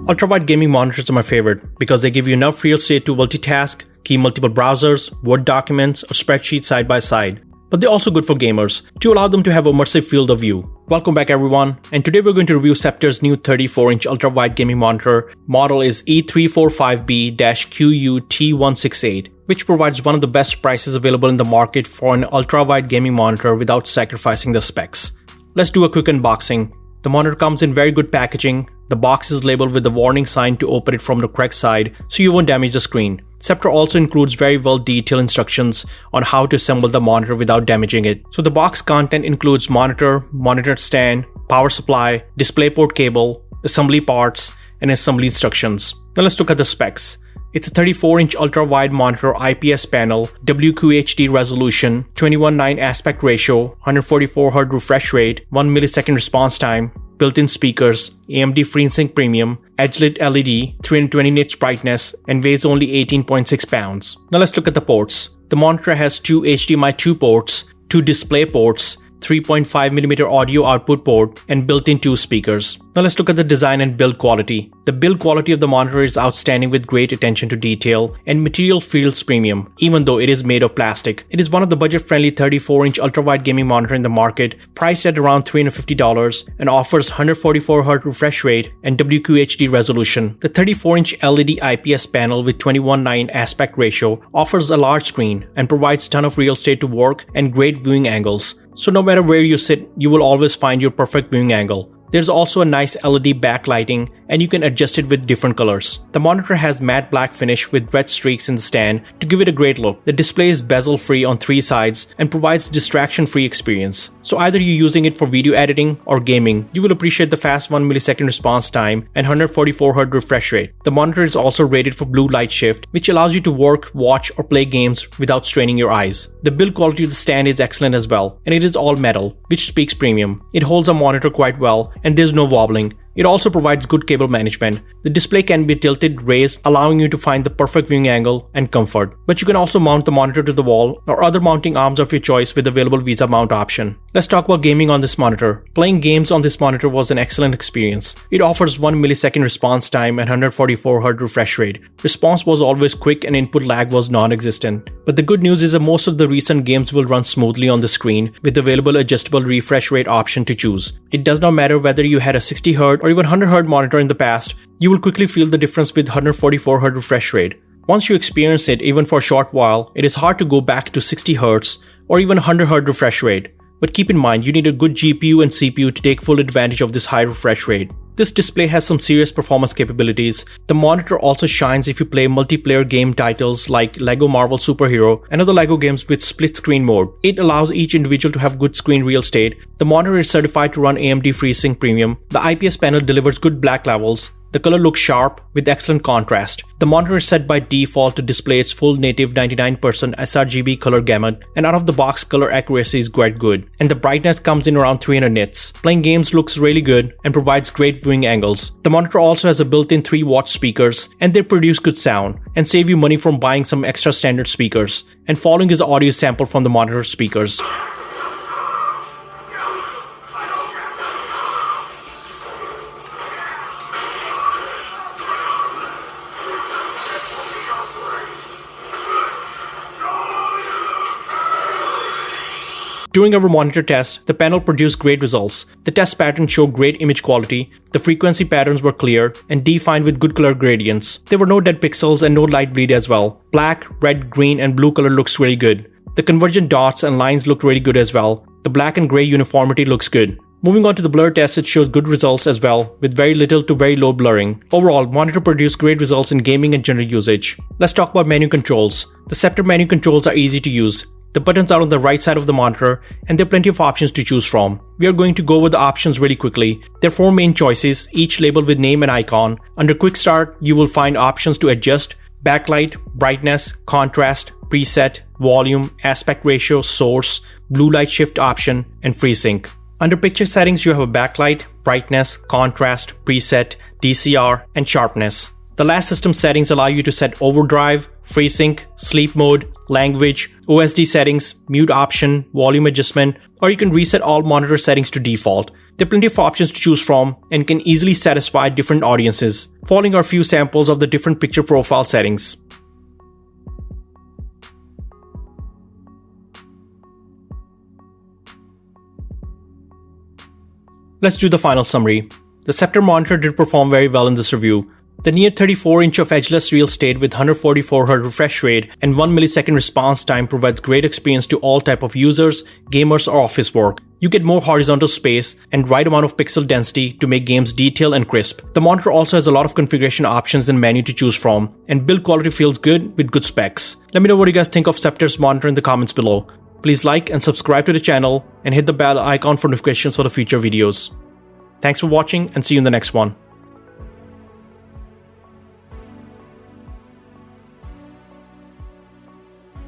Ultrawide gaming monitors are my favorite because they give you enough real estate to multitask, keep multiple browsers, Word documents, or spreadsheets side by side. But they're also good for gamers to allow them to have an immersive field of view. Welcome back everyone, and today we're going to review Sceptre's new 34-inch ultrawide gaming monitor. Model is E345B-QUT168, which provides one of the best prices available in the market for an ultrawide gaming monitor without sacrificing the specs. Let's do a quick unboxing. The monitor comes in very good packaging. The box is labeled with the warning sign to open it from the correct side so you won't damage the screen. Sceptre also includes very well detailed instructions on how to assemble the monitor without damaging it. So the box content includes monitor stand, power supply, DisplayPort cable, assembly parts, and assembly instructions. Now let's look at the specs. It's a 34-inch ultra-wide monitor IPS panel, WQHD resolution, 21:9 aspect ratio, 144Hz refresh rate, 1 millisecond response time, built-in speakers, AMD FreeSync Premium, edge-lit LED, 320 nits brightness, and weighs only 18.6 pounds. Now let's look at the ports. The monitor has two HDMI 2 ports, two display ports, 3.5mm audio output port, and built-in 2 speakers. Now let's look at the design and build quality. The build quality of the monitor is outstanding with great attention to detail, and material feels premium, even though it is made of plastic. It is one of the budget-friendly 34-inch ultrawide gaming monitor in the market, priced at around $350, and offers 144Hz refresh rate and WQHD resolution. The 34-inch LED IPS panel with 21:9 aspect ratio offers a large screen and provides a ton of real estate to work and great viewing angles. So no matter where you sit, you will always find your perfect viewing angle. There's also a nice LED backlighting, and you can adjust it with different colors. The monitor has matte black finish with red streaks in the stand to give it a great look. The display is bezel-free on 3 sides and provides a distraction-free experience. So either you're using it for video editing or gaming, you will appreciate the fast 1 millisecond response time and 144Hz refresh rate. The monitor is also rated for blue light shift, which allows you to work, watch, or play games without straining your eyes. The build quality of the stand is excellent as well, and it is all metal, which speaks premium. It holds a monitor quite well, and there's no wobbling. It also provides good cable management. The display can be tilted, raised, allowing you to find the perfect viewing angle and comfort. But you can also mount the monitor to the wall or other mounting arms of your choice with available VISA mount option. Let's talk about gaming on this monitor. Playing games on this monitor was an excellent experience. It offers 1 millisecond response time and 144Hz refresh rate. Response was always quick and input lag was non-existent. But the good news is that most of the recent games will run smoothly on the screen with available adjustable refresh rate option to choose. It does not matter whether you had a 60Hz or even 100Hz monitor in the past, you will quickly feel the difference with 144Hz refresh rate. Once you experience it, even for a short while, it is hard to go back to 60Hz or even 100Hz refresh rate. But keep in mind, you need a good GPU and CPU to take full advantage of this high refresh rate. This display has some serious performance capabilities. The monitor also shines if you play multiplayer game titles like LEGO Marvel Superhero and other LEGO games with split screen mode. It allows each individual to have good screen real estate. The monitor is certified to run AMD FreeSync Premium. The IPS panel delivers good black levels. The color looks sharp with excellent contrast. The monitor is set by default to display its full native 99% sRGB color gamut, and out of the box color accuracy is quite good, and the brightness comes in around 300 nits. Playing games looks really good and provides great viewing angles. The monitor also has a built-in 3-watt speakers, and they produce good sound and save you money from buying some extra standard speakers. And following is the audio sample from the monitor speakers. During our monitor test, the panel produced great results. The test patterns showed great image quality, the frequency patterns were clear and defined with good color gradients. There were no dead pixels and no light bleed as well. Black, red, green, and blue color looks really good. The convergent dots and lines look really good as well. The black and gray uniformity looks good. Moving on to the blur test, it shows good results as well, with very little to very low blurring. Overall, monitor produced great results in gaming and general usage. Let's talk about menu controls. The Sceptre menu controls are easy to use. The buttons are on the right side of the monitor, and there are plenty of options to choose from. We are going to go over the options really quickly. There are 4 main choices, each labeled with name and icon. Under Quick Start, you will find options to adjust backlight, brightness, contrast, preset, volume, aspect ratio, source, blue light shift option, and FreeSync. Under Picture Settings, you have a backlight, brightness, contrast, preset, DCR, and sharpness. The last system settings allow you to set overdrive, FreeSync, sleep mode, language, OSD settings, mute option, volume adjustment, or you can reset all monitor settings to default. There are plenty of options to choose from and can easily satisfy different audiences. Following are a few samples of the different picture profile settings. Let's do the final summary. The Sceptre monitor did perform very well in this review. The near 34-inch of edgeless real estate with 144Hz refresh rate and 1 millisecond response time provides great experience to all type of users, gamers or office work. You get more horizontal space and right amount of pixel density to make games detailed and crisp. The monitor also has a lot of configuration options and menu to choose from, and build quality feels good with good specs. Let me know what you guys think of Sceptre's monitor in the comments below. Please like and subscribe to the channel and hit the bell icon for notifications for the future videos. Thanks for watching and see you in the next one.